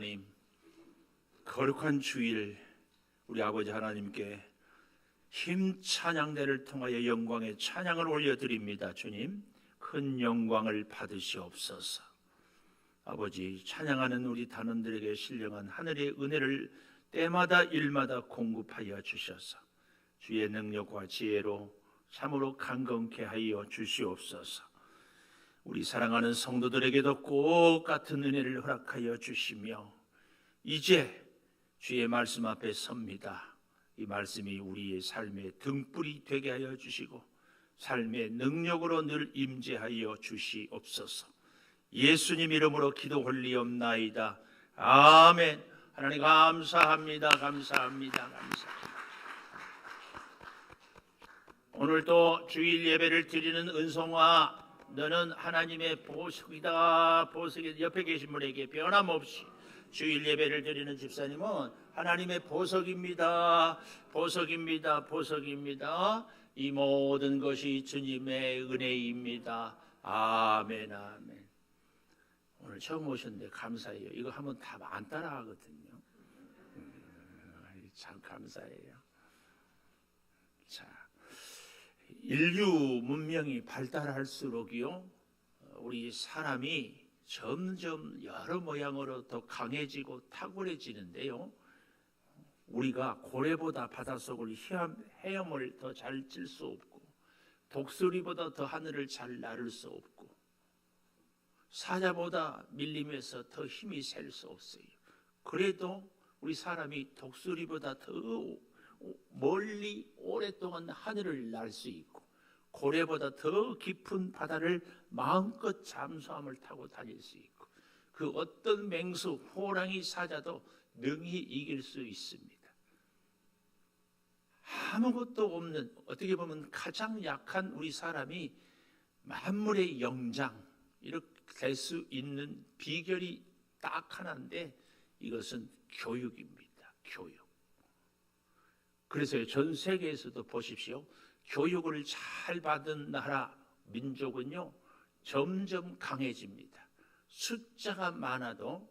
하나님, 거룩한 주일 우리 아버지 하나님께 힘 찬양대를 통하여 영광의 찬양을 올려드립니다. 주님, 큰 영광을 받으시옵소서. 아버지, 찬양하는 우리 단원들에게 신령한 하늘의 은혜를 때마다 일마다 공급하여 주셔서 주의 능력과 지혜로 참으로 강건케 하여 주시옵소서. 우리 사랑하는 성도들에게도 꼭 같은 은혜를 허락하여 주시며 이제 주의 말씀 앞에 섭니다. 이 말씀이 우리의 삶의 등불이 되게 하여 주시고 삶의 능력으로 늘 임재하여 주시옵소서. 예수님 이름으로 기도 올리옵나이다. 아멘. 하나님 감사합니다. 감사합니다. 오늘도 주일 예배를 드리는 은송아, 너는 하나님의 보석이다. 보석이 옆에 계신 분에게 변함없이 주일 예배를 드리는 집사님은 하나님의 보석입니다. 보석입니다. 보석입니다. 이 모든 것이 주님의 은혜입니다. 아멘. 아멘. 오늘 처음 오셨는데 감사해요. 이거 하면 다 안 따라하거든요. 참 감사해요. 자, 인류 문명이 발달할수록요, 우리 사람이 점점 여러 모양으로 더 강해지고 탁월해지는데요, 우리가 고래보다 바닷속을 헤엄을 더 잘 칠 수 없고 독수리보다 더 하늘을 잘 나를 수 없고 사자보다 밀림에서 더 힘이 셀 수 없어요. 그래도 우리 사람이 독수리보다 더 멀리 오랫동안 하늘을 날 수 있고 고래보다 더 깊은 바다를 마음껏 잠수함을 타고 다닐 수 있고 그 어떤 맹수, 호랑이, 사자도 능히 이길 수 있습니다. 아무것도 없는, 어떻게 보면 가장 약한 우리 사람이 만물의 영장 이렇게 될 수 있는 비결이 딱 하나인데 이것은 교육입니다. 교육. 그래서 전 세계에서도 보십시오. 교육을 잘 받은 나라, 민족은요 점점 강해집니다. 숫자가 많아도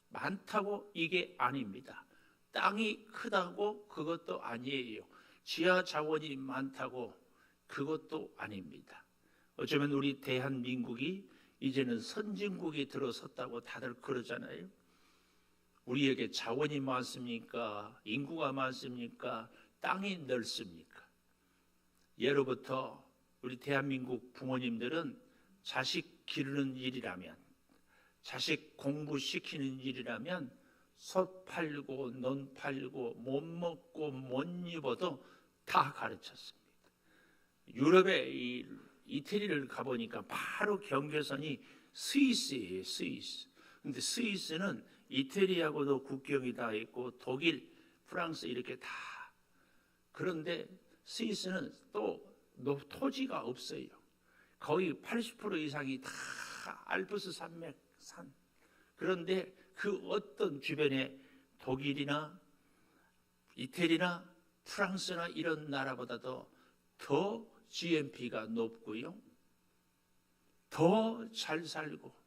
많다고 이게 아닙니다. 땅이 크다고 그것도 아니에요. 지하 자원이 많다고 그것도 아닙니다. 어쩌면 우리 대한민국이 이제는 선진국이 들어섰다고 다들 그러잖아요. 우리에게 자원이 많습니까? 인구가 많습니까? 땅이 넓습니까? 예로부터 우리 대한민국 부모님들은 자식 기르는 일이라면, 자식 공부시키는 일이라면 솥 팔고 논 팔고 못 먹고 못 입어도 다 가르쳤습니다. 유럽의 이태리를 가보니까 바로 경계선이 스위스예요. 스위스. 근데 스위스는 이태리하고도 국경이 다 있고 독일, 프랑스 이렇게 다. 그런데 스위스는 또 토지가 없어요. 거의 80% 이상이 다 알프스 산맥 산. 그런데 그 어떤 주변에 독일이나 이태리나 프랑스나 이런 나라보다도 더 GNP가 높고요. 더 잘 살고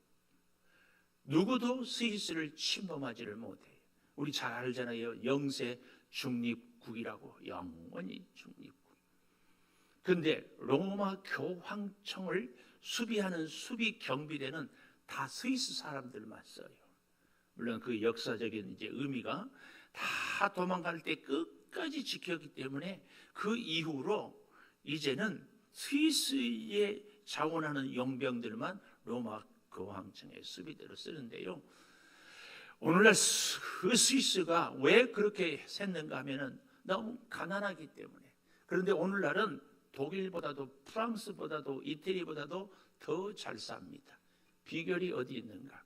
누구도 스위스를 침범하지를 못해요. 우리 잘 알잖아요. 영세 중립국이라고. 영원히 중립국. 그런데 로마 교황청을 수비하는 수비 경비대는 다 스위스 사람들만 써요. 물론 그 역사적인 이제 의미가 다 도망갈 때 끝까지 지켰기 때문에 그 이후로 이제는 스위스에 자원하는 용병들만 로마 교황청의 수비대로 쓰는데요. 오늘날 그 스위스가 왜 그렇게 샜는가 하면은 너무 가난하기 때문에. 그런데 오늘날은 독일보다도 프랑스보다도 이태리보다도 더 잘 삽니다. 비결이 어디 있는가?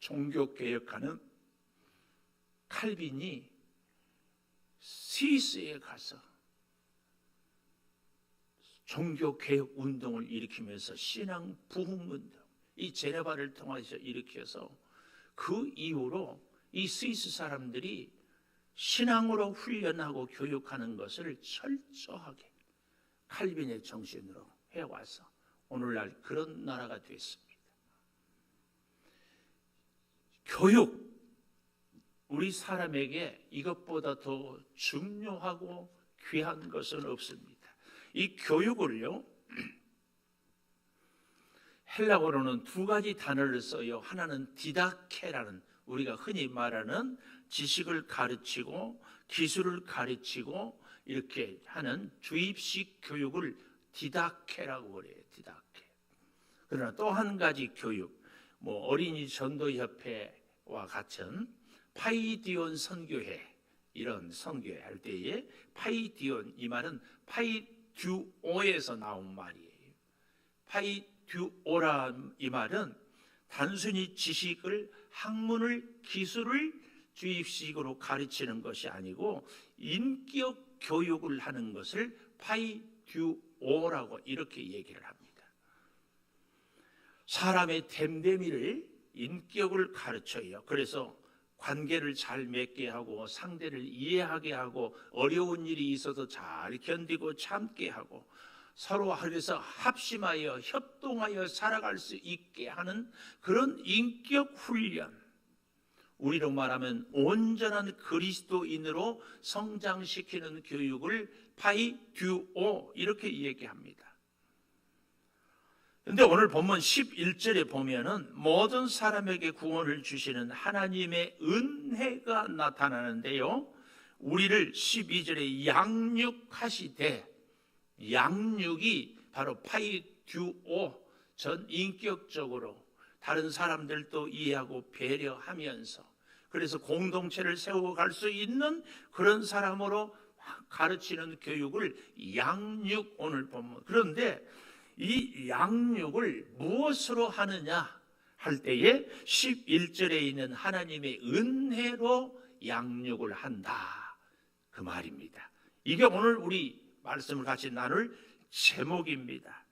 종교개혁하는 칼빈이 스위스에 가서 종교개혁 운동을 일으키면서 신앙 부흥 운동, 이 제네바를 통해서 일으켜서 그 이후로 이 스위스 사람들이 신앙으로 훈련하고 교육하는 것을 철저하게 칼빈의 정신으로 해와서 오늘날 그런 나라가 됐습니다. 교육, 우리 사람에게 이것보다 더 중요하고 귀한 것은 없습니다. 이 교육을요, 헬라어로는 두 가지 단어를 써요. 하나는 디다케라는, 우리가 흔히 말하는 지식을 가르치고 기술을 가르치고 이렇게 하는 주입식 교육을 디다케라고 그래요. 디다케. 그러나 또 한 가지 교육, 어린이 전도협회와 같은 파이디온 선교회, 이런 선교회 할 때에 파이디온, 이 말은 파이듀오에서 나온 말이에요. 파이듀오라 이 말은 단순히 지식을, 학문을, 기술을 주입식으로 가르치는 것이 아니고 인격 교육을 하는 것을 파이듀오라고 이렇게 얘기를 합니다. 사람의 됨됨이를, 인격을 가르쳐요. 그래서 관계를 잘 맺게 하고 상대를 이해하게 하고 어려운 일이 있어도 잘 견디고 참게 하고 서로 그래서 합심하여 협동하여 살아갈 수 있게 하는 그런 인격 훈련, 우리로 말하면 온전한 그리스도인으로 성장시키는 교육을 파이듀오 이렇게 얘기합니다. 그런데 오늘 본문 11절에 보면은 모든 사람에게 구원을 주시는 하나님의 은혜가 나타나는데요, 우리를 12절에 양육하시되, 양육이 바로 파이듀오, 전 인격적으로 다른 사람들도 이해하고 배려하면서, 그래서 공동체를 세워갈 수 있는 그런 사람으로 가르치는 교육을 양육, 오늘 본문. 그런데 이 양육을 무엇으로 하느냐 할 때에 11절에 있는 하나님의 은혜로 양육을 한다, 그 말입니다. 이게 오늘 우리 말씀을 같이 나눌 제목입니다.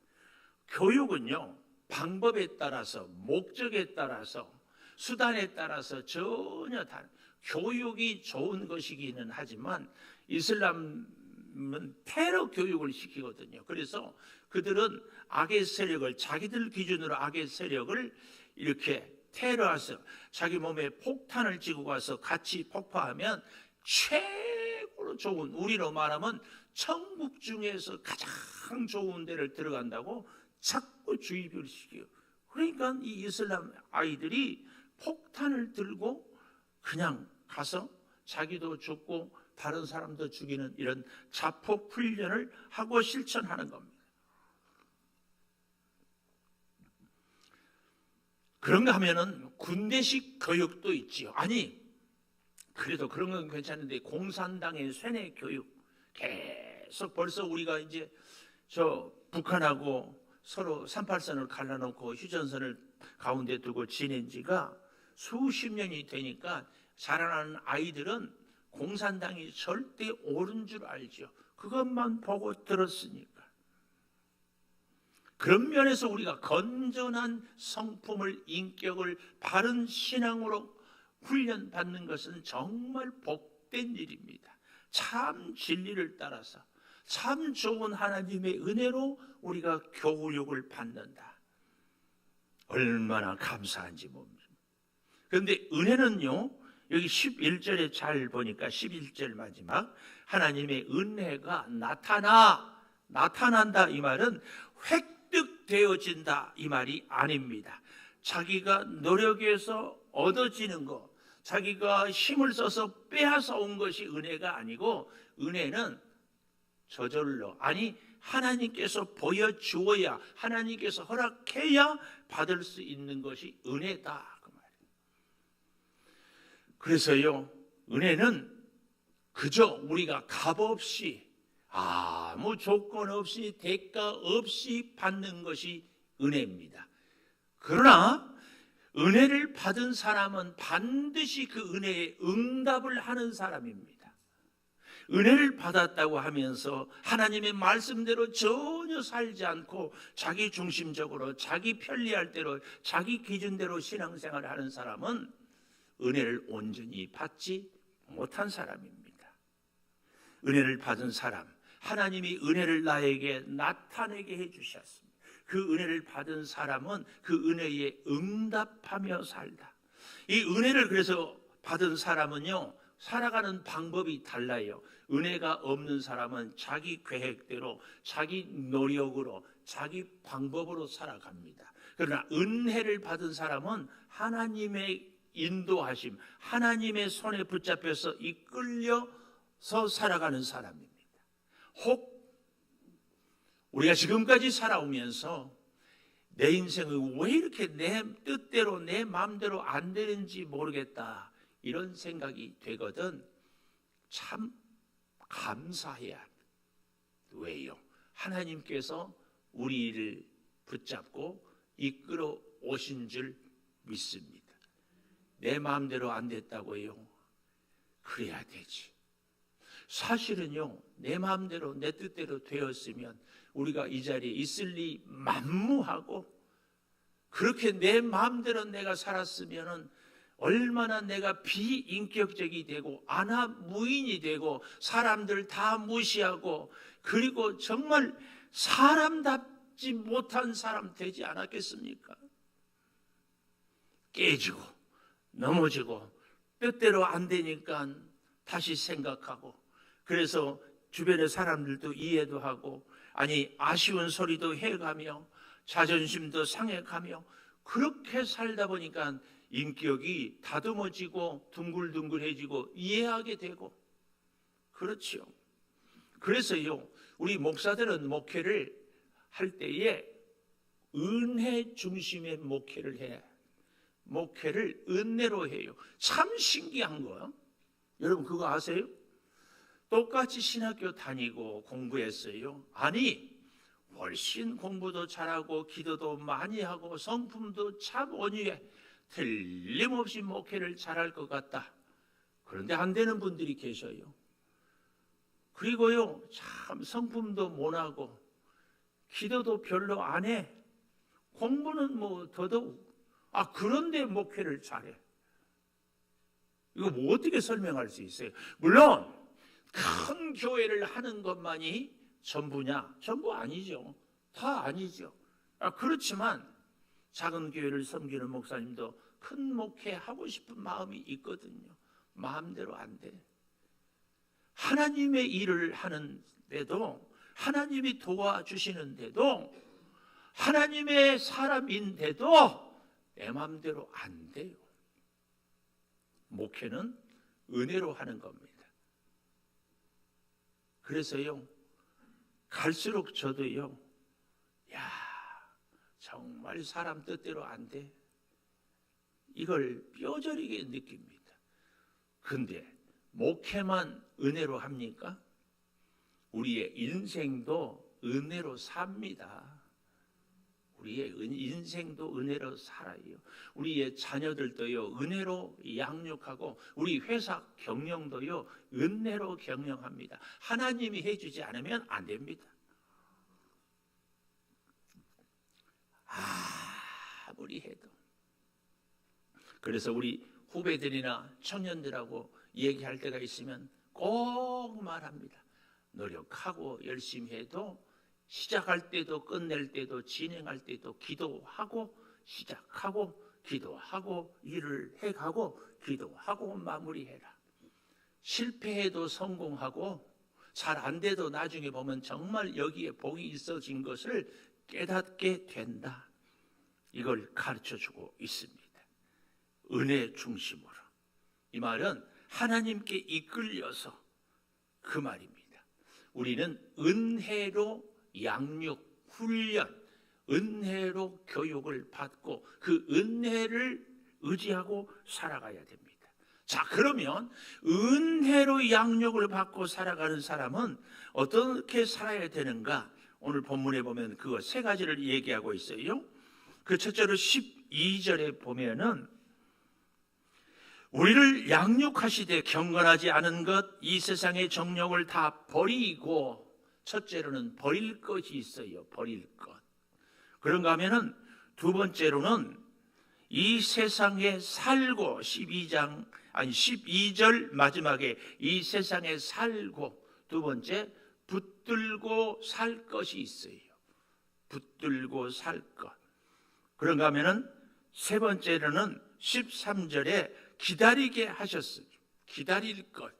교육은요, 방법에 따라서, 목적에 따라서, 수단에 따라서 전혀 다른, 교육이 좋은 것이기는 하지만 이슬람은 테러 교육을 시키거든요. 그래서 그들은 악의 세력을, 자기들 기준으로 악의 세력을 이렇게 테러해서 자기 몸에 폭탄을 쥐고 가서 같이 폭파하면 최고로 좋은, 우리로 말하면 천국 중에서 가장 좋은 데를 들어간다고 자꾸 주입을 시켜요. 그러니까 이 이슬람 아이들이 폭탄을 들고 그냥 가서 자기도 죽고 다른 사람도 죽이는 이런 자폭 훈련을 하고 실천하는 겁니다. 그런가 하면은 군대식 교육도 있지요. 아니, 그래도 그런 건 괜찮은데 공산당의 쇠뇌 교육, 계속 벌써 우리가 이제 저 북한하고 서로 38선을 갈라놓고 휴전선을 가운데 두고 지낸 지가 수십 년이 되니까 자라나는 아이들은 공산당이 절대 옳은 줄 알죠. 그것만 보고 들었으니까. 그런 면에서 우리가 건전한 성품을, 인격을 바른 신앙으로 훈련받는 것은 정말 복된 일입니다. 참 진리를 따라서 참 좋은 하나님의 은혜로 우리가 교육을 받는다. 얼마나 감사한지 봅니다. 그런데 은혜는요, 여기 11절에 잘 보니까 11절 마지막 하나님의 은혜가 나타난다 이 말은 획득되어진다 이 말이 아닙니다. 자기가 노력해서 얻어지는 것, 자기가 힘을 써서 빼앗아 온 것이 은혜가 아니고, 은혜는 저절로, 아니 하나님께서 보여주어야, 하나님께서 허락해야 받을 수 있는 것이 은혜다 그 말이에요. 그래서요, 은혜는 그저 우리가 값없이, 아무 조건 없이 대가 없이 받는 것이 은혜입니다. 그러나 은혜를 받은 사람은 반드시 그 은혜에 응답을 하는 사람입니다. 은혜를 받았다고 하면서 하나님의 말씀대로 전혀 살지 않고 자기 중심적으로, 자기 편리할 대로, 자기 기준대로 신앙생활을 하는 사람은 은혜를 온전히 받지 못한 사람입니다. 은혜를 받은 사람, 하나님이 은혜를 나에게 나타내게 해주셨습니다. 그 은혜를 받은 사람은 그 은혜에 응답하며 살다. 이 은혜를 그래서 받은 사람은요, 살아가는 방법이 달라요. 은혜가 없는 사람은 자기 계획대로, 자기 노력으로, 자기 방법으로 살아갑니다. 그러나 은혜를 받은 사람은 하나님의 인도하심, 하나님의 손에 붙잡혀서 이끌려서 살아가는 사람입니다. 혹 우리가 지금까지 살아오면서 내 인생이 왜 이렇게 내 뜻대로 내 마음대로 안 되는지 모르겠다, 이런 생각이 되거든. 참 감사해야 합니다. 왜요? 하나님께서 우리를 붙잡고 이끌어 오신 줄 믿습니다. 내 마음대로 안 됐다고요? 그래야 되지. 사실은요, 내 마음대로 내 뜻대로 되었으면 우리가 이 자리에 있을 리 만무하고, 그렇게 내 마음대로 내가 살았으면 얼마나 내가 비인격적이 되고 아나무인이 되고 사람들 다 무시하고, 그리고 정말 사람답지 못한 사람 되지 않았겠습니까? 깨지고 넘어지고 뜻대로 안 되니까 다시 생각하고, 그래서 주변의 사람들도 이해도 하고, 아니 아쉬운 소리도 해가며 자존심도 상해가며, 그렇게 살다 보니까 인격이 다듬어지고 둥글둥글해지고 이해하게 되고, 그렇지요. 그래서요, 우리 목사들은 목회를 할 때에 은혜 중심의 목회를 해. 목회를 은혜로 해요. 참 신기한 거예요. 여러분 그거 아세요? 똑같이 신학교 다니고 공부했어요. 아니 훨씬 공부도 잘하고 기도도 많이 하고 성품도 참 온유해. 틀림없이 목회를 잘할 것 같다. 그런데 안 되는 분들이 계셔요. 그리고요, 참 성품도 못하고 기도도 별로 안 해. 공부는 뭐 더더욱. 그런데 목회를 잘해. 이거 뭐 어떻게 설명할 수 있어요? 물론 큰 교회를 하는 것만이 전부냐? 전부 아니죠. 다 아니죠. 그렇지만 작은 교회를 섬기는 목사님도 큰 목회하고 싶은 마음이 있거든요. 마음대로 안 돼. 하나님의 일을 하는데도, 하나님이 도와주시는데도, 하나님의 사람인데도 내 마음대로 안 돼요. 목회는 은혜로 하는 겁니다. 그래서요, 갈수록 저도요, 정말 사람 뜻대로 안 돼. 이걸 뼈저리게 느낍니다. 근데 목회만 은혜로 합니까? 우리의 인생도 은혜로 삽니다. 우리의 인생도 은혜로 살아요. 우리의 자녀들도요, 은혜로 양육하고, 우리 회사 경영도요, 은혜로 경영합니다. 하나님이 해주지 않으면 안 됩니다. 아무리 해도. 그래서 우리 후배들이나 청년들하고 얘기할 때가 있으면 꼭 말합니다. 노력하고 열심히 해도, 시작할 때도 끝낼 때도 진행할 때도 기도하고 시작하고 기도하고 일을 해가고 기도하고 마무리해라. 실패해도 성공하고 잘 안 돼도 나중에 보면 정말 여기에 복이 있어진 것을 깨닫게 된다. 이걸 가르쳐주고 있습니다. 은혜 중심으로. 이 말은 하나님께 이끌려서 그 말입니다. 우리는 은혜로 양육, 훈련, 은혜로 교육을 받고 그 은혜를 의지하고 살아가야 됩니다. 자, 그러면 은혜로 양육을 받고 살아가는 사람은 어떻게 살아야 되는가? 오늘 본문에 보면 그거 세 가지를 얘기하고 있어요. 그 첫째로 12절에 보면은 우리를 양육하시되 경건하지 않은 것, 이 세상의 정욕을 다 버리고, 첫째로는 버릴 것이 있어요. 버릴 것. 그런가 하면은 두 번째로는 이 세상에 살고, 12절 마지막에 이 세상에 살고, 두 번째 붙들고 살 것이 있어요. 붙들고 살 것. 그런가 하면은 세 번째로는 13절에 기다리게 하셨어요. 기다릴 것.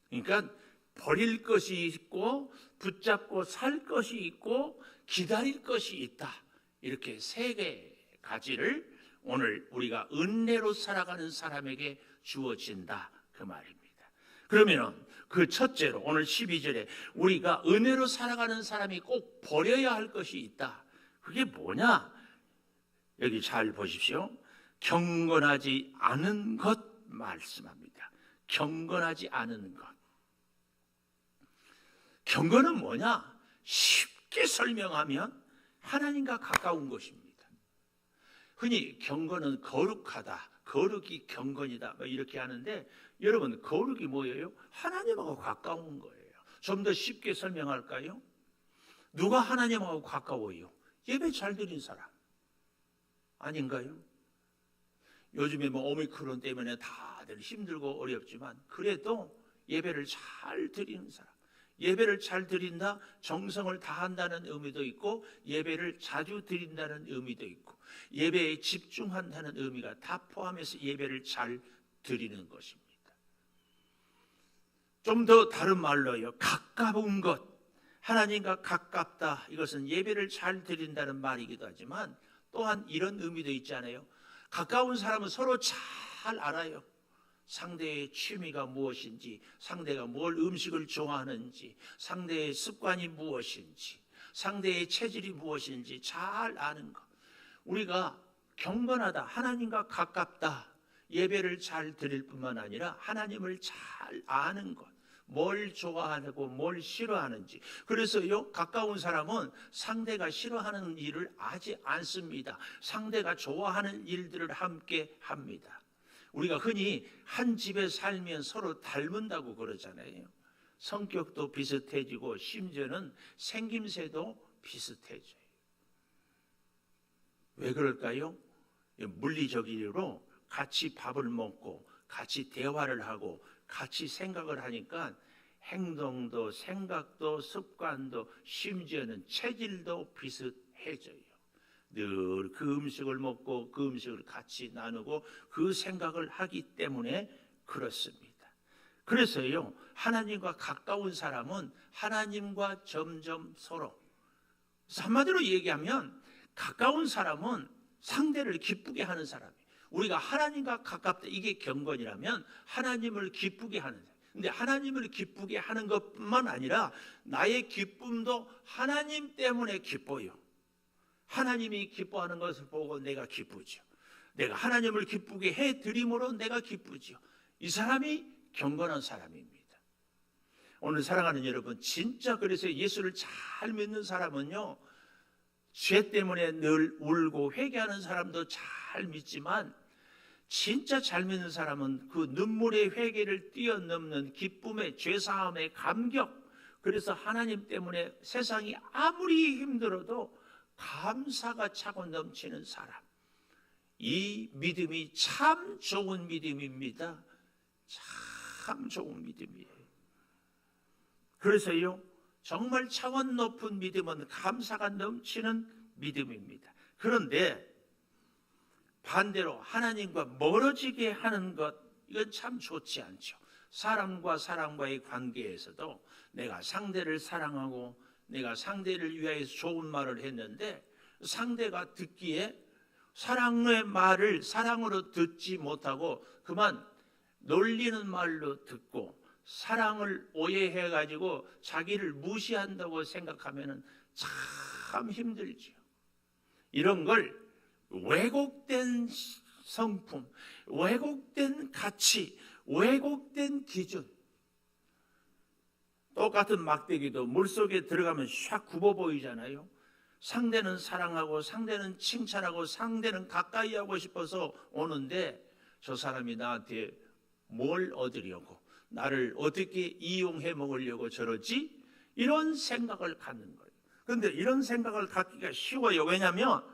그러니까 버릴 것이 있고 붙잡고 살 것이 있고 기다릴 것이 있다. 이렇게 세 가지를 오늘 우리가 은혜로 살아가는 사람에게 주어진다. 그 말입니다. 그러면 그 첫째로 오늘 12절에 우리가 은혜로 살아가는 사람이 꼭 버려야 할 것이 있다. 그게 뭐냐? 여기 잘 보십시오. 경건하지 않은 것 말씀합니다. 경건하지 않은 것. 경건은 뭐냐? 쉽게 설명하면 하나님과 가까운 것입니다. 흔히 경건은 거룩하다, 거룩이 경건이다 이렇게 하는데 여러분 거룩이 뭐예요? 하나님하고 가까운 거예요. 좀 더 쉽게 설명할까요? 누가 하나님하고 가까워요? 예배 잘 드린 사람 아닌가요? 요즘에 오미크론 때문에 다들 힘들고 어렵지만 그래도 예배를 잘 드리는 사람, 예배를 잘 드린다, 정성을 다한다는 의미도 있고 예배를 자주 드린다는 의미도 있고 예배에 집중한다는 의미가 다 포함해서 예배를 잘 드리는 것입니다. 좀 더 다른 말로요, 가까운 것, 하나님과 가깝다, 이것은 예배를 잘 드린다는 말이기도 하지만 또한 이런 의미도 있잖아요. 가까운 사람은 서로 잘 알아요. 상대의 취미가 무엇인지, 상대가 뭘 음식을 좋아하는지, 상대의 습관이 무엇인지, 상대의 체질이 무엇인지 잘 아는 것. 우리가 경건하다, 하나님과 가깝다, 예배를 잘 드릴 뿐만 아니라 하나님을 잘 아는 것, 뭘 좋아하고 뭘 싫어하는지. 그래서요, 가까운 사람은 상대가 싫어하는 일을 하지 않습니다. 상대가 좋아하는 일들을 함께 합니다. 우리가 흔히 한 집에 살면 서로 닮은다고 그러잖아요. 성격도 비슷해지고 심지어는 생김새도 비슷해져요. 왜 그럴까요? 물리적으로 같이 밥을 먹고 같이 대화를 하고 같이 생각을 하니까 행동도 생각도 습관도 심지어는 체질도 비슷해져요. 늘 그 음식을 먹고 그 음식을 같이 나누고 그 생각을 하기 때문에 그렇습니다. 그래서요, 하나님과 가까운 사람은 하나님과 점점 서로, 한마디로 얘기하면 가까운 사람은 상대를 기쁘게 하는 사람이에요. 우리가 하나님과 가깝다, 이게 경건이라면 하나님을 기쁘게 하는 사람. 근데 하나님을 기쁘게 하는 것뿐만 아니라 나의 기쁨도 하나님 때문에 기뻐요. 하나님이 기뻐하는 것을 보고 내가 기쁘죠. 내가 하나님을 기쁘게 해드림으로 내가 기쁘죠. 이 사람이 경건한 사람입니다. 오늘 사랑하는 여러분, 진짜 그래서 예수를 잘 믿는 사람은요, 죄 때문에 늘 울고 회개하는 사람도 잘 믿지만 진짜 잘 믿는 사람은 그 눈물의 회개를 뛰어넘는 기쁨의 죄사함의 감격, 그래서 하나님 때문에 세상이 아무리 힘들어도 감사가 차고 넘치는 사람, 이 믿음이 참 좋은 믿음입니다. 참 좋은 믿음이에요. 그래서요, 정말 차원 높은 믿음은 감사가 넘치는 믿음입니다. 그런데 반대로 하나님과 멀어지게 하는 것, 이건 참 좋지 않죠. 사람과 사람과의 관계에서도 내가 상대를 사랑하고 내가 상대를 위하여서 좋은 말을 했는데 상대가 듣기에 사랑의 말을 사랑으로 듣지 못하고 그만 놀리는 말로 듣고 사랑을 오해해가지고 자기를 무시한다고 생각하면 참 힘들죠. 이런 걸 왜곡된 성품, 왜곡된 가치, 왜곡된 기준. 똑같은 막대기도 물속에 들어가면 샥 굽어 보이잖아요. 상대는 사랑하고 상대는 칭찬하고 상대는 가까이 하고 싶어서 오는데 저 사람이 나한테 뭘 얻으려고, 나를 어떻게 이용해 먹으려고 저러지? 이런 생각을 갖는 거예요. 그런데 이런 생각을 갖기가 쉬워요. 왜냐하면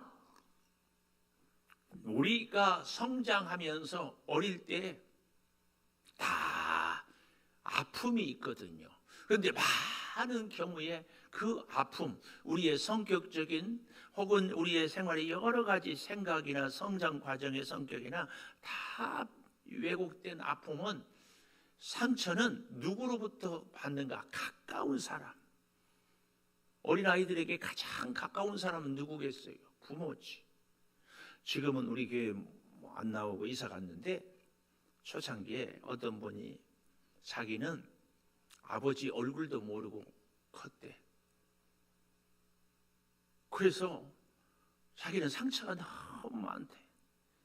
우리가 성장하면서 어릴 때 다 아픔이 있거든요. 그런데 하는 경우에 그 아픔, 우리의 성격적인 혹은 우리의 생활의 여러 가지 생각이나 성장 과정의 성격이나 다 왜곡된 아픔은, 상처는 누구로부터 받는가? 가까운 사람. 어린아이들에게 가장 가까운 사람은 누구겠어요? 부모지. 지금은 우리 교회 안 나오고 이사 갔는데, 초창기에 어떤 분이 자기는 아버지 얼굴도 모르고 컸대. 그래서 자기는 상처가 너무 많대.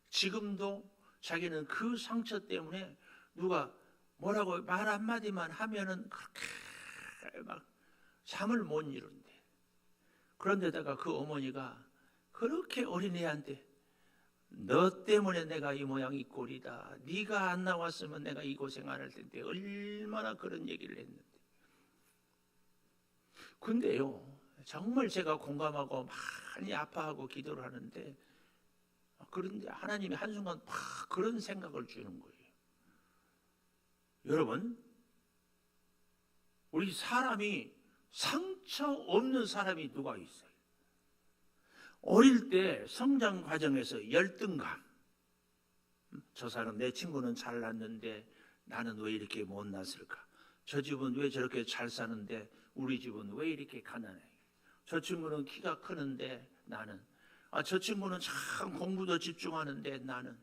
지금도 자기는 그 상처 때문에 누가 뭐라고 말 한마디만 하면은 그렇게 막 잠을 못 이룬대. 그런데다가 그 어머니가 그렇게 어린애한테 너 때문에 내가 이 모양 이 꼴이다. 네가 안 나왔으면 내가 이 고생 안 할 텐데, 얼마나 그런 얘기를 했는데. 근데요, 정말 제가 공감하고 많이 아파하고 기도를 하는데, 그런데 하나님이 한순간 막 그런 생각을 주는 거예요. 여러분, 우리 사람이 상처 없는 사람이 누가 있어요? 어릴 때 성장 과정에서 열등감, 저 사람, 내 친구는 잘났는데 나는 왜 이렇게 못났을까? 저 집은 왜 저렇게 잘 사는데 우리 집은 왜 이렇게 가난해? 저 친구는 키가 크는데 나는, 저 친구는 참 공부도 집중하는데 나는.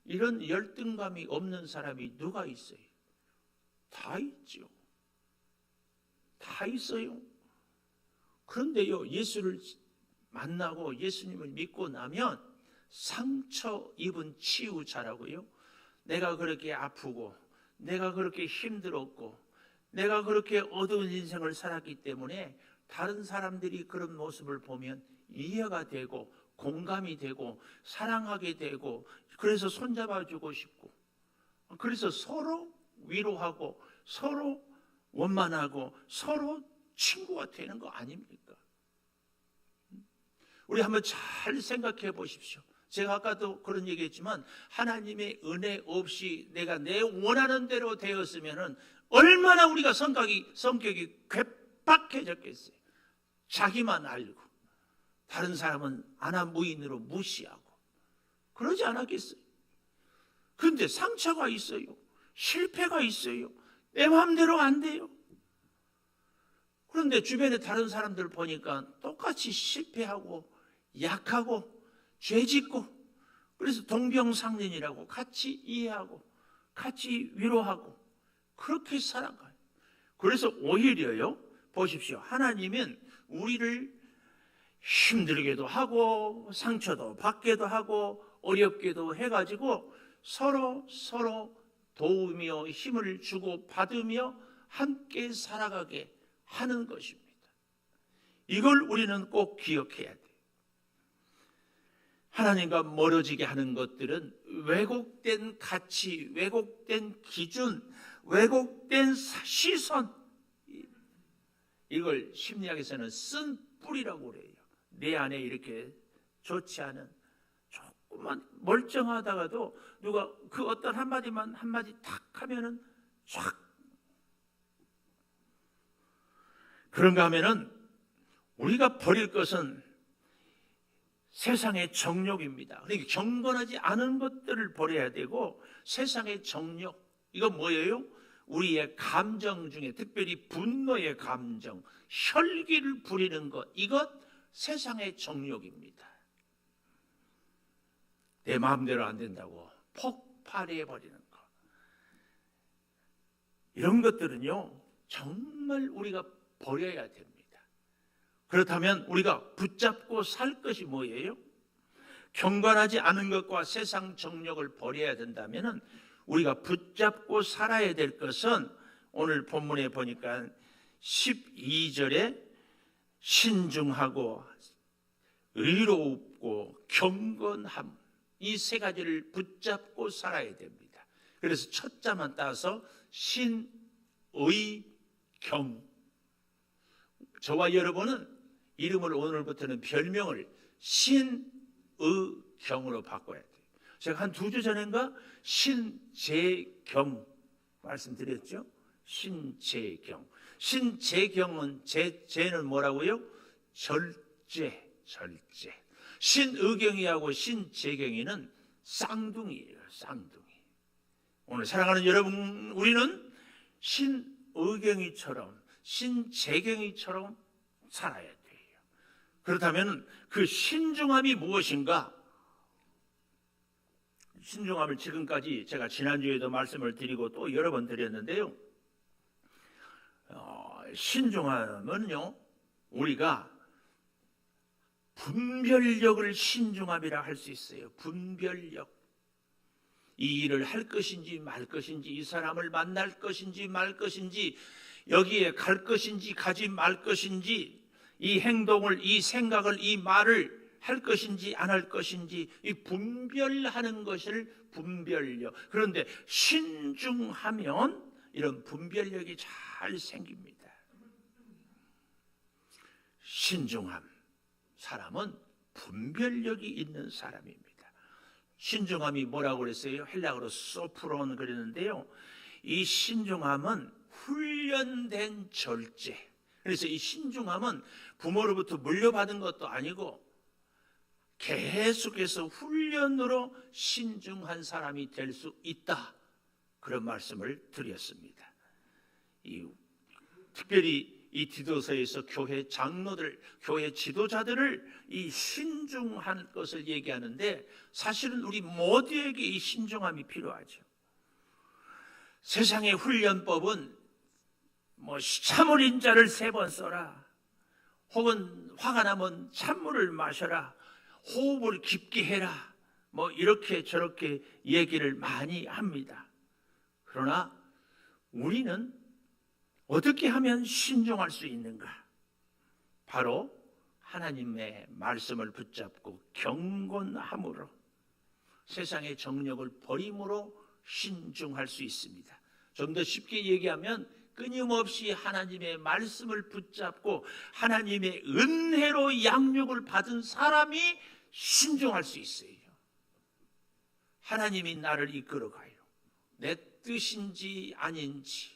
이런 열등감이 없는 사람이 누가 있어요? 다 있죠. 다 있어요. 그런데요, 예수를 만나고 예수님을 믿고 나면 상처 입은 치유자라고요. 내가 그렇게 아프고 내가 그렇게 힘들었고 내가 그렇게 어두운 인생을 살았기 때문에 다른 사람들이 그런 모습을 보면 이해가 되고 공감이 되고 사랑하게 되고, 그래서 손잡아주고 싶고, 그래서 서로 위로하고 서로 원만하고 서로 친구가 되는 거 아닙니까? 우리 한번 잘 생각해 보십시오. 제가 아까도 그런 얘기했지만, 하나님의 은혜 없이 내가 내 원하는 대로 되었으면 얼마나 우리가 성격이 괴팍해졌겠어요. 자기만 알고 다른 사람은 아나무인으로 무시하고 그러지 않았겠어요? 그런데 상처가 있어요. 실패가 있어요. 내 마음대로 안 돼요. 그런데 주변에 다른 사람들 보니까 똑같이 실패하고 약하고 죄짓고, 그래서 동병상련이라고 같이 이해하고 같이 위로하고 그렇게 살아가요. 그래서 오히려요, 보십시오. 하나님은 우리를 힘들게도 하고 상처도 받게도 하고 어렵게도 해가지고 서로 도우며 힘을 주고 받으며 함께 살아가게 하는 것입니다. 이걸 우리는 꼭 기억해야 돼요. 하나님과 멀어지게 하는 것들은 왜곡된 가치, 왜곡된 기준, 왜곡된 시선, 이걸 심리학에서는 쓴 뿌리라고 그래요. 내 안에 이렇게 좋지 않은, 조금만 멀쩡하다가도 누가 그 어떤 한마디 탁 하면은 쫙. 그런가 하면은 우리가 버릴 것은 세상의 정욕입니다. 그러니까 경건하지 않은 것들을 버려야 되고, 세상의 정욕, 이건 뭐예요? 우리의 감정 중에 특별히 분노의 감정, 혈기를 부리는 것, 이것 세상의 정욕입니다. 내 마음대로 안 된다고 폭발해 버리는 것, 이런 것들은요 정말 우리가 버려야 됩니다. 그렇다면 우리가 붙잡고 살 것이 뭐예요? 경건하지 않은 것과 세상 정욕을 버려야 된다면 우리가 붙잡고 살아야 될 것은, 오늘 본문에 보니까 12절에 신중하고 의롭고 경건함, 이 세 가지를 붙잡고 살아야 됩니다. 그래서 첫 자만 따서 신의경, 저와 여러분은 이름을 오늘부터는 별명을 신의경으로 바꿔야 돼요. 제가 한 2주 전인가 신재경 말씀드렸죠? 신재경. 신재경은 제는 뭐라고요? 절제. 신의경이하고 신재경이는 쌍둥이에요. 쌍둥이. 오늘 사랑하는 여러분, 우리는 신의경이처럼 신재경이처럼 살아야 돼요. 그렇다면 그 신중함이 무엇인가? 신중함을 지금까지 제가 지난주에도 말씀을 드리고 또 여러 번 드렸는데요. 신중함은요, 우리가 분별력을 신중함이라 할 수 있어요. 분별력. 이 일을 할 것인지 말 것인지, 이 사람을 만날 것인지 말 것인지, 여기에 갈 것인지 가지 말 것인지, 이 행동을, 이 생각을, 이 말을 할 것인지 안 할 것인지, 이 분별하는 것을 분별력. 그런데 신중하면 이런 분별력이 잘 생깁니다. 신중함. 사람은 분별력이 있는 사람입니다. 신중함이 뭐라고 그랬어요? 헬라어로 소프론 그랬는데요. 이 신중함은 훈련된 절제. 그래서 이 신중함은 부모로부터 물려받은 것도 아니고 계속해서 훈련으로 신중한 사람이 될 수 있다. 그런 말씀을 드렸습니다. 특별히 이 디도서에서 교회 장로들, 교회 지도자들을 이 신중한 것을 얘기하는데, 사실은 우리 모두에게 이 신중함이 필요하죠. 세상의 훈련법은 참을인 자를 3번 써라, 혹은 화가 나면 찬물을 마셔라, 호흡을 깊게 해라, 이렇게 저렇게 얘기를 많이 합니다. 그러나 우리는 어떻게 하면 신중할 수 있는가? 바로 하나님의 말씀을 붙잡고 경건함으로, 세상의 정력을 버림으로 신중할 수 있습니다. 좀 더 쉽게 얘기하면 끊임없이 하나님의 말씀을 붙잡고 하나님의 은혜로 양육을 받은 사람이 신중할 수 있어요. 하나님이 나를 이끌어가요. 내 뜻인지 아닌지,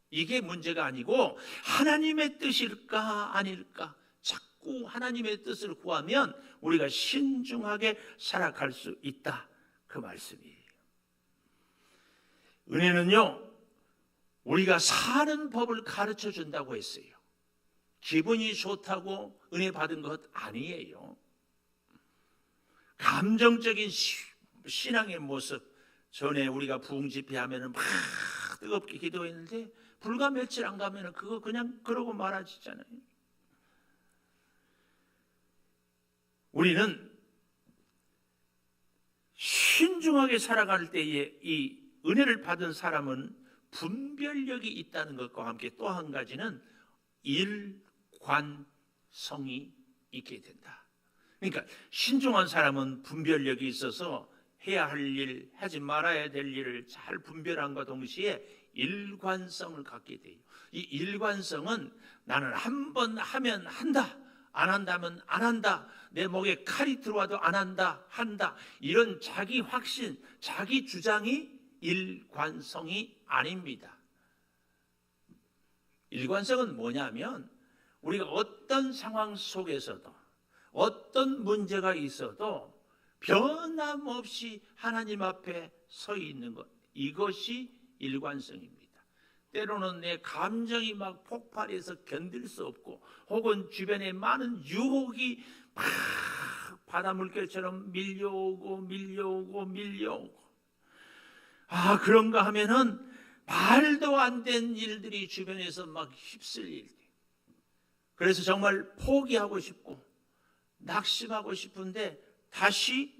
이게 문제가 아니고 하나님의 뜻일까 아닐까, 자꾸 하나님의 뜻을 구하면 우리가 신중하게 살아갈 수 있다, 그 말씀이에요. 은혜는요, 우리가 사는 법을 가르쳐 준다고 했어요. 기분이 좋다고 은혜 받은 것 아니에요. 감정적인 신앙의 모습. 전에 우리가 부흥 집회하면 막 뜨겁게 기도했는데 불과 며칠 안 가면 그거 그냥 그러고 말아지잖아요. 우리는 신중하게 살아갈 때에 이 은혜를 받은 사람은 분별력이 있다는 것과 함께 또 한 가지는 일관성이 있게 된다. 그러니까 신중한 사람은 분별력이 있어서 해야 할 일, 하지 말아야 될 일을 잘 분별함과 동시에 일관성을 갖게 돼요. 이 일관성은 나는 한 번 하면 한다, 안 한다면 안 한다, 내 목에 칼이 들어와도 안 한다, 한다, 이런 자기 확신, 자기 주장이 일관성이 아닙니다. 일관성은 뭐냐면 우리가 어떤 상황 속에서도 어떤 문제가 있어도 변함없이 하나님 앞에 서 있는 것, 이것이 일관성입니다. 때로는 내 감정이 막 폭발해서 견딜 수 없고, 혹은 주변에 많은 유혹이 막 바닷물결처럼 밀려오고 그런가 하면은 말도 안 된 일들이 주변에서 막 휩쓸릴 때, 그래서 정말 포기하고 싶고 낙심하고 싶은데 다시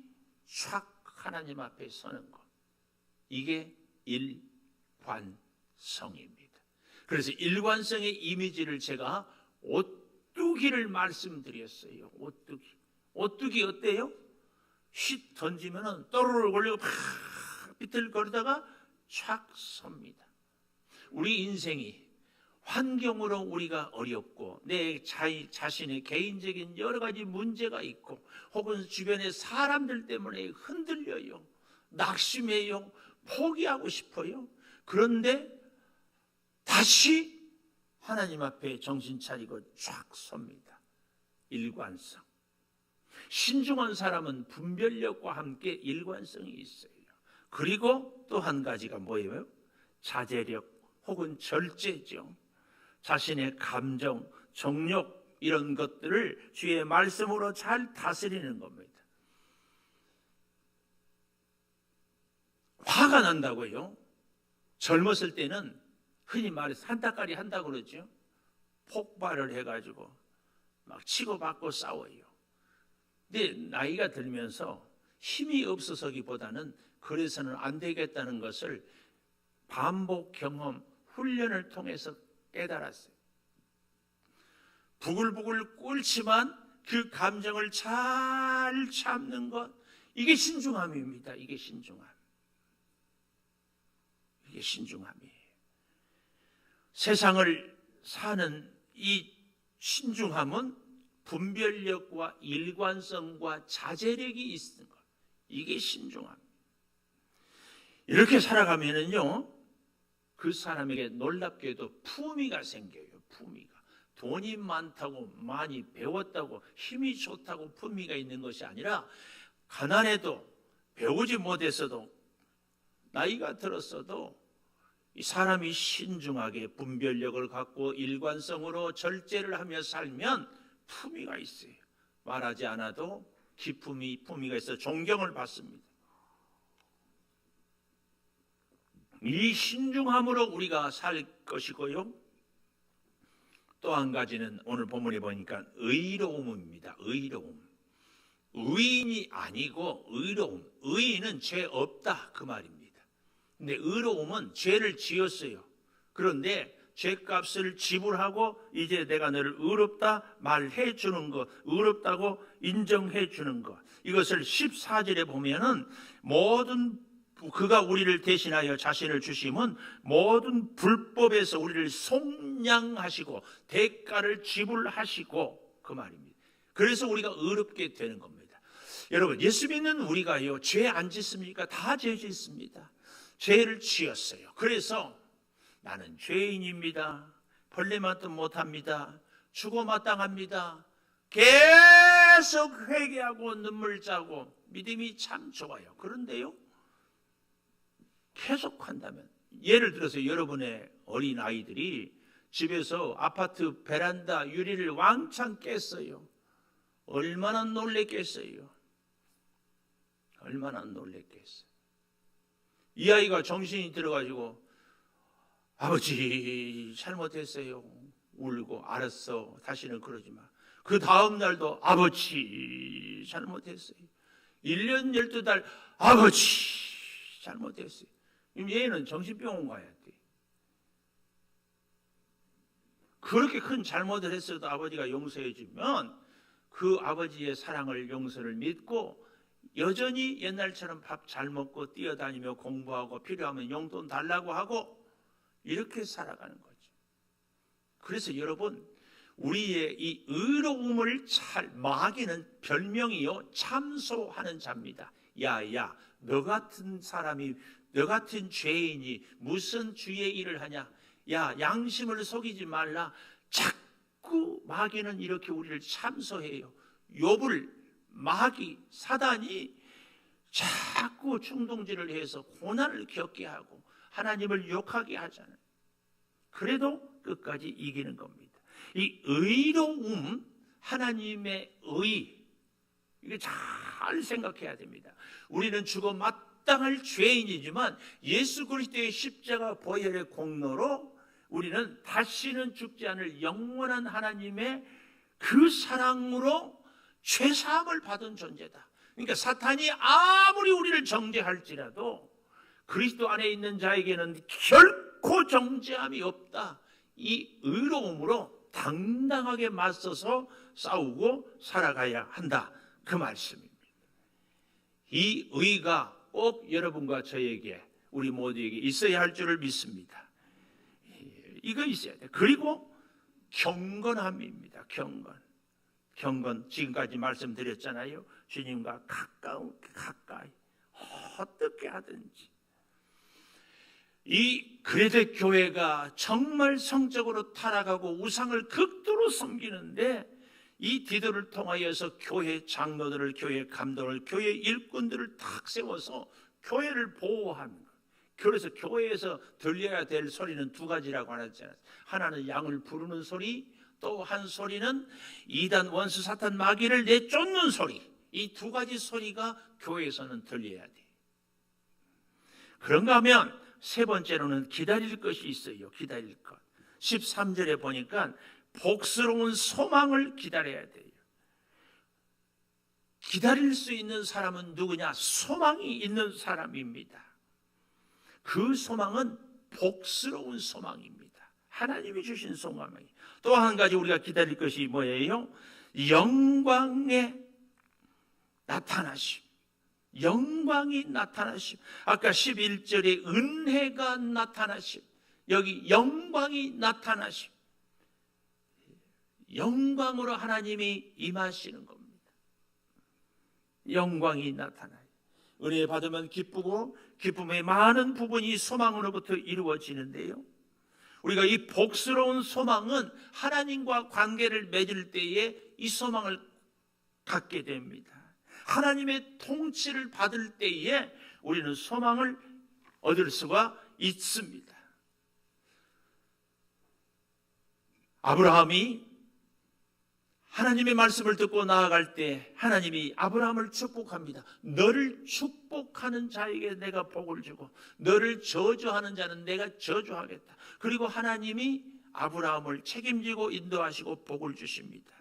촥 하나님 앞에 서는 것, 이게 일관성입니다. 그래서 일관성의 이미지를 제가 오뚜기를 말씀드렸어요. 오뚜기 어때요? 휙 던지면은 또르르 걸리고 팍 비틀거리다가 촥 섭니다. 우리 인생이 환경으로 우리가 어렵고 내 자신의 개인적인 여러 가지 문제가 있고, 혹은 주변의 사람들 때문에 흔들려요, 낙심해요, 포기하고 싶어요. 그런데 다시 하나님 앞에 정신 차리고 쫙 섭니다. 일관성. 신중한 사람은 분별력과 함께 일관성이 있어요. 그리고 또 한 가지가 뭐예요? 자제력 혹은 절제죠. 자신의 감정, 정욕 이런 것들을 주의 말씀으로 잘 다스리는 겁니다. 화가 난다고요? 젊었을 때는 흔히 말해서 한따까리 한다고 그러죠. 폭발을 해가지고 막 치고받고 싸워요. 근데 나이가 들면서 힘이 없어서기보다는 그래서는 안 되겠다는 것을 반복 경험, 훈련을 통해서 깨달았어요. 부글부글 끓지만 그 감정을 잘 참는 것, 이게 신중함입니다. 이게 신중함. 이게 신중함이에요. 세상을 사는 이 신중함은 분별력과 일관성과 자제력이 있는 것. 이게 신중함. 이렇게 살아가면은요, 그 사람에게 놀랍게도 품위가 생겨요. 품위가. 돈이 많다고 많이 배웠다고 힘이 좋다고 품위가 있는 것이 아니라 가난해도 배우지 못했어도 나이가 들었어도 이 사람이 신중하게 분별력을 갖고 일관성으로 절제를 하며 살면 품위가 있어요. 말하지 않아도 기품이 품위가 있어 존경을 받습니다. 이 신중함으로 우리가 살 것이고요. 또 한 가지는 오늘 본문에 보니까 의로움입니다. 의로움. 의인이 아니고 의로움. 의인은 죄 없다 그 말입니다. 근데 의로움은 죄를 지었어요. 그런데 죄값을 지불하고 이제 내가 너를 의롭다 말해 주는 것, 의롭다고 인정해 주는 것. 이것을 14절에 보면은 모든 그가 우리를 대신하여 자신을 주심은 모든 불법에서 우리를 속량하시고 대가를 지불하시고 그 말입니다. 그래서 우리가 의롭게 되는 겁니다. 여러분, 예수 믿는 우리가요, 죄 안 짓습니까? 다 죄 짓습니다. 죄를 지었어요. 그래서 나는 죄인입니다. 벌레만도 못합니다. 죽어 마땅합니다. 계속 회개하고 눈물 짜고 믿음이 참 좋아요. 그런데요, 계속 한다면, 예를 들어서 여러분의 어린 아이들이 집에서 아파트 베란다 유리를 왕창 깼어요. 얼마나 놀랬겠어요. 얼마나 놀랬겠어요. 이 아이가 정신이 들어가지고 아버지 잘못했어요. 울고 알았어. 다시는 그러지 마. 그 다음 날도 아버지 잘못했어요. 1년 12달 아버지 잘못했어요. 얘는 정신병원 가야 돼. 그렇게 큰 잘못을 했어도 아버지가 용서해 주면 그 아버지의 사랑을 용서를 믿고 여전히 옛날처럼 밥 잘 먹고 뛰어다니며 공부하고 필요하면 용돈 달라고 하고 이렇게 살아가는 거죠. 그래서 여러분, 우리의 이 의로움을 마귀는 별명이요, 참소하는 자입니다. 야야, 너 같은 사람이, 너 같은 죄인이 무슨 주의 일을 하냐? 야, 양심을 속이지 말라. 자꾸 마귀는 이렇게 우리를 참소해요. 욥을 마귀, 사단이 자꾸 충동질을 해서 고난을 겪게 하고 하나님을 욕하게 하잖아요. 그래도 끝까지 이기는 겁니다. 이 의로움, 하나님의 의, 이게 잘 생각해야 됩니다. 우리는 죽어 마땅할 죄인이지만 예수 그리스도의 십자가 보혈의 공로로 우리는 다시는 죽지 않을 영원한 하나님의 그 사랑으로 죄사함을 받은 존재다. 그러니까 사탄이 아무리 우리를 정죄할지라도 그리스도 안에 있는 자에게는 결코 정죄함이 없다. 이 의로움으로 당당하게 맞서서 싸우고 살아가야 한다. 그 말씀입니다. 이 의가 꼭 여러분과 저에게, 우리 모두에게 있어야 할 줄을 믿습니다. 이거 있어야 돼요. 그리고 경건함입니다. 경건, 지금까지 말씀드렸잖아요. 주님과 가까이 어떻게 하든지. 이 그래도 교회가 정말 성적으로 타락하고 우상을 극도로 섬기는데 이 디도를 통하여서 교회 장로들을, 교회 감독을, 교회 일꾼들을 탁 세워서 교회를 보호하는 거예요. 그래서 교회에서 들려야 될 소리는 두 가지라고 하잖아요. 하나는 양을 부르는 소리, 또 한 소리는 이단 원수 사탄 마귀를 내쫓는 소리. 이 두 가지 소리가 교회에서는 들려야 돼요. 그런가 하면 세 번째로는 기다릴 것이 있어요. 기다릴 것. 13절에 보니까 복스러운 소망을 기다려야 돼요. 기다릴 수 있는 사람은 누구냐? 소망이 있는 사람입니다. 그 소망은 복스러운 소망입니다. 하나님이 주신 소망이. 또 한 가지 우리가 기다릴 것이 뭐예요? 영광의 나타나심. 영광이 나타나심. 아까 11절에 은혜가 나타나심. 여기 영광이 나타나심. 영광으로 하나님이 임하시는 겁니다. 영광이 나타나요. 은혜 받으면 기쁘고 기쁨의 많은 부분이 소망으로부터 이루어지는데요. 우리가 이 복스러운 소망은 하나님과 관계를 맺을 때에 이 소망을 갖게 됩니다. 하나님의 통치를 받을 때에 우리는 소망을 얻을 수가 있습니다. 아브라함이 하나님의 말씀을 듣고 나아갈 때 하나님이 아브라함을 축복합니다. 너를 축복하는 자에게 내가 복을 주고 너를 저주하는 자는 내가 저주하겠다. 그리고 하나님이 아브라함을 책임지고 인도하시고 복을 주십니다.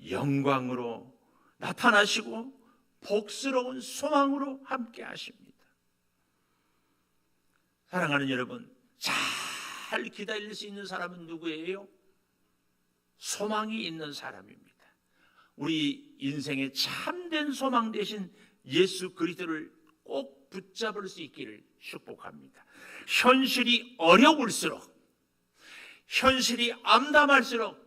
영광으로 나타나시고 복스러운 소망으로 함께 하십니다. 사랑하는 여러분, 잘 기다릴 수 있는 사람은 누구예요? 소망이 있는 사람입니다. 우리 인생의 참된 소망 되신 예수 그리스도를 꼭 붙잡을 수 있기를 축복합니다. 현실이 어려울수록, 현실이 암담할수록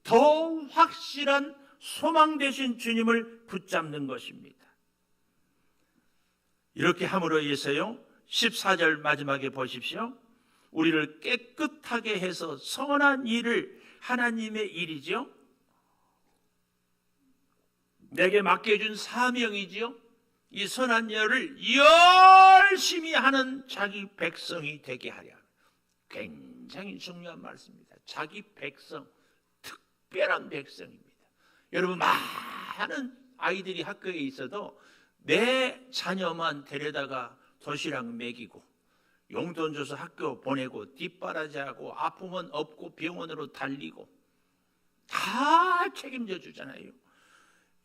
더 확실한 소망 되신 주님을 붙잡는 것입니다. 이렇게 함으로 해서요, 14절 마지막에 보십시오. 우리를 깨끗하게 해서 선한 일을, 하나님의 일이죠. 내게 맡겨준 사명이지요. 이 선한 일을 열심히 하는 자기 백성이 되게 하려. 굉장히 중요한 말씀입니다. 자기 백성, 특별한 백성입니다. 여러분, 많은 아이들이 학교에 있어도 내 자녀만 데려다가 도시락 먹이고 용돈 줘서 학교 보내고 뒷바라지하고 아프면 업고 병원으로 달리고 다 책임져 주잖아요.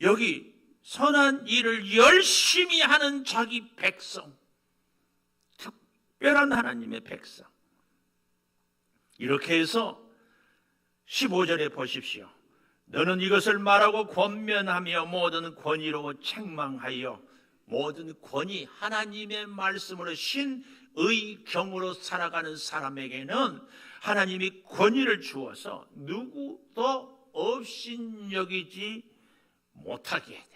여기 선한 일을 열심히 하는 자기 백성, 특별한 하나님의 백성. 이렇게 해서 15절에 보십시오. 너는 이것을 말하고 권면하며 모든 권위로 책망하여, 모든 권위, 하나님의 말씀으로 신의 경으로 살아가는 사람에게는 하나님이 권위를 주어서 누구도 업신여기지 못하게 되는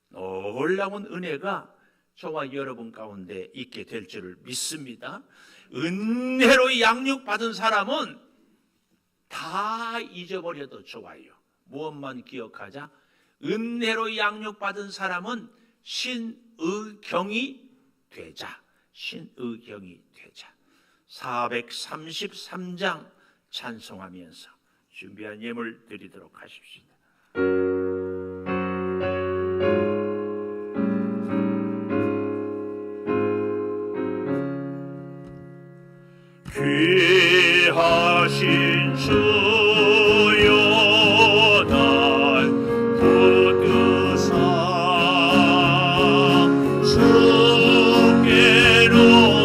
놀라운 은혜가 저와 여러분 가운데 있게 될 줄을 믿습니다. 은혜로 양육받은 사람은 다 잊어버려도 좋아요. 무엇만 기억하자? 은혜로 양육받은 사람은 신의경이 되자. 신의경이 되자. 433장 찬송하면서 준비한 예물 드리도록 하십시다. 귀하신 주여 날 붙드사 주께로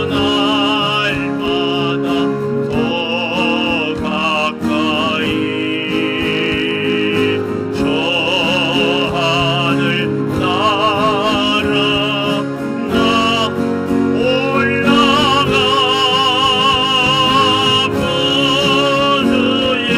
날마다 더 가까이 저 하늘 나라 나 올라가 주의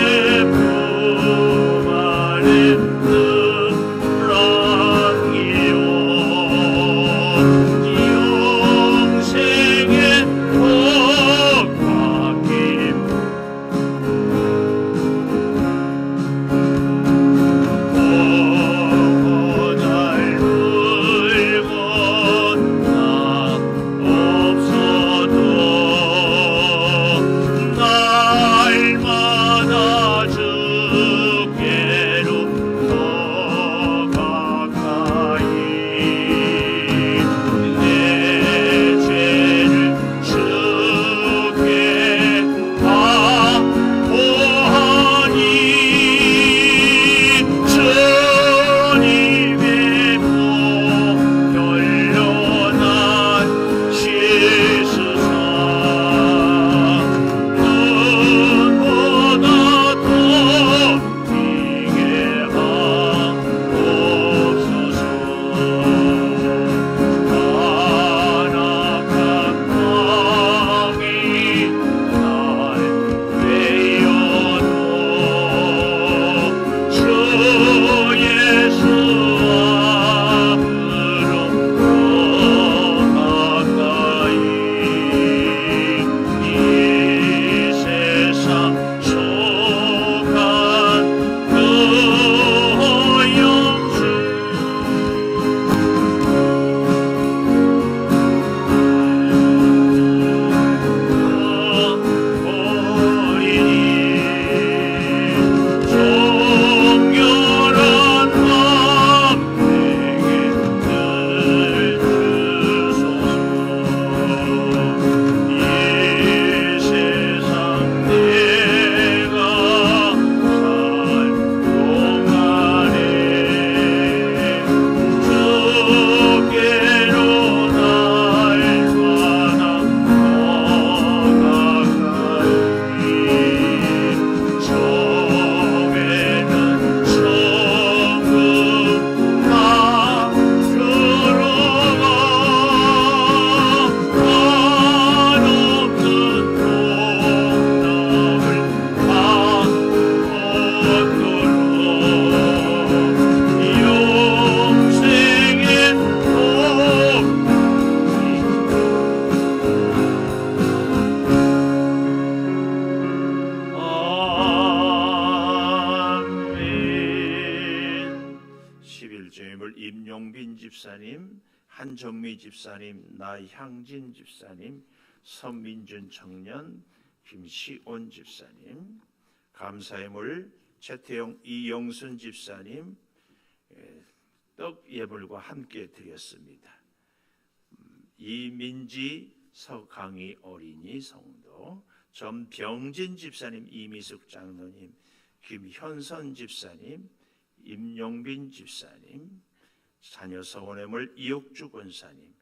임용빈 집사님, 한정미 집사님, 나향진 집사님, 선민준 청년, 김시온 집사님, 감사의 물 최태용, 이영순 집사님 떡 예물과 함께 드렸습니다. 이민지, 서강희 어린이 성도, 전병진 집사님, 이미숙 장로님, 김현선 집사님, 임용빈 집사님, 자녀 서원의 물 이옥주 권사님,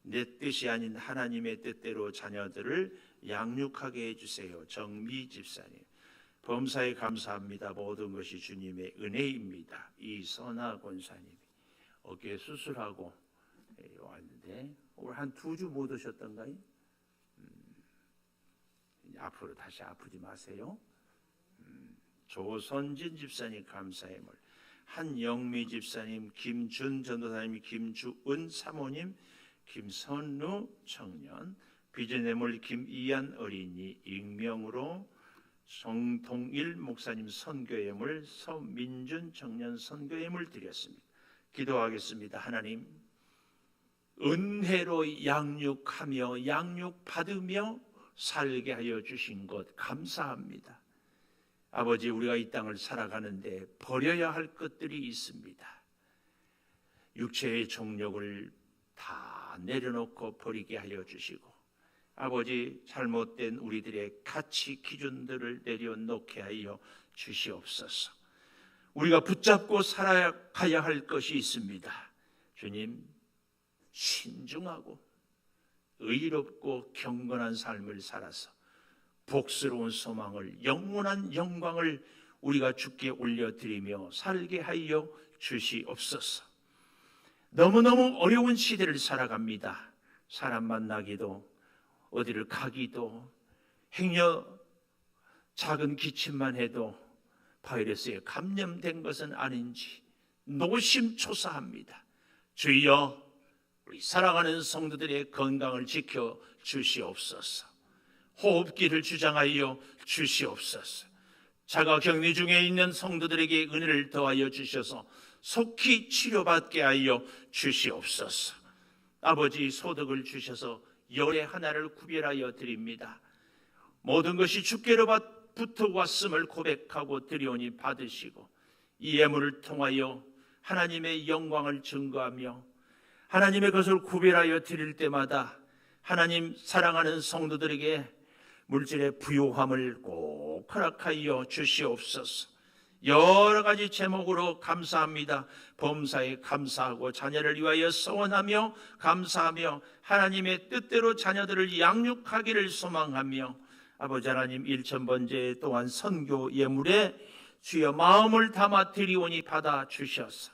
내 뜻이 아닌 하나님의 뜻대로 자녀들을 양육하게 해주세요. 정미 집사님, 범사에 감사합니다. 모든 것이 주님의 은혜입니다. 이선아 권사님이 어깨 수술하고 왔는데 오늘 한 2주 못 오셨던가요? 앞으로 다시 아프지 마세요. 조선진 집사님 감사의 물, 한영미 집사님, 김준 전도사님, 김주은 사모님, 김선루 청년, 비전의 물 김이한 어린이, 익명으로 정동일 목사님 선교의 물, 서민준 청년 선교의 물 드렸습니다. 기도하겠습니다. 하나님, 은혜로 양육하며 양육받으며 살게 하여 주신 것 감사합니다. 아버지, 우리가 이 땅을 살아가는데 버려야 할 것들이 있습니다. 육체의 정욕을 다 내려놓고 버리게 하여 주시고, 아버지, 잘못된 우리들의 가치 기준들을 내려놓게 하여 주시옵소서. 우리가 붙잡고 살아가야 할 것이 있습니다. 주님, 신중하고 의롭고 경건한 삶을 살아서 복스러운 소망을, 영원한 영광을 우리가 주께 올려드리며 살게 하여 주시옵소서. 너무너무 어려운 시대를 살아갑니다. 사람 만나기도, 어디를 가기도, 행여 작은 기침만 해도 바이러스에 감염된 것은 아닌지 노심초사합니다. 주여, 우리 살아가는 성도들의 건강을 지켜 주시옵소서. 호흡기를 주장하여 주시옵소서. 자가격리 중에 있는 성도들에게 은혜를 더하여 주셔서 속히 치료받게 하여 주시옵소서. 아버지, 소득을 주셔서 열의 하나를 구별하여 드립니다. 모든 것이 주께로부터 왔음을 고백하고 드리오니 받으시고, 이 예물을 통하여 하나님의 영광을 증거하며 하나님의 것을 구별하여 드릴 때마다 하나님 사랑하는 성도들에게 물질의 부요함을 꼭 허락하여 주시옵소서. 여러 가지 제목으로 감사합니다. 범사에 감사하고 자녀를 위하여 서원하며 감사하며 하나님의 뜻대로 자녀들을 양육하기를 소망하며, 아버지 하나님, 1000번째 동안 선교 예물에 주여 마음을 담아 드리오니 받아 주셔서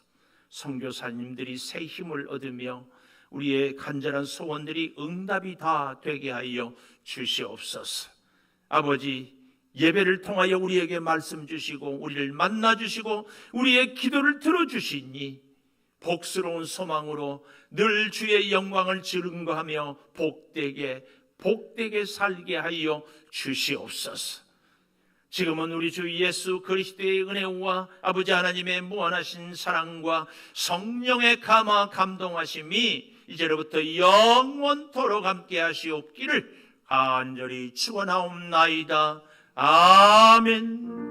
선교사님들이 새 힘을 얻으며 우리의 간절한 소원들이 응답이 다 되게 하여 주시옵소서. 아버지, 예배를 통하여 우리에게 말씀 주시고 우리를 만나 주시고 우리의 기도를 들어주시니 복스러운 소망으로 늘 주의 영광을 증거하며 복되게 살게 하여 주시옵소서. 지금은 우리 주 예수 그리스도의 은혜와 아버지 하나님의 무한하신 사랑과 성령의 감화 감동하심이 이제로부터 영원토록 함께 하시옵기를 간절히 축원하옵나이다. 아멘.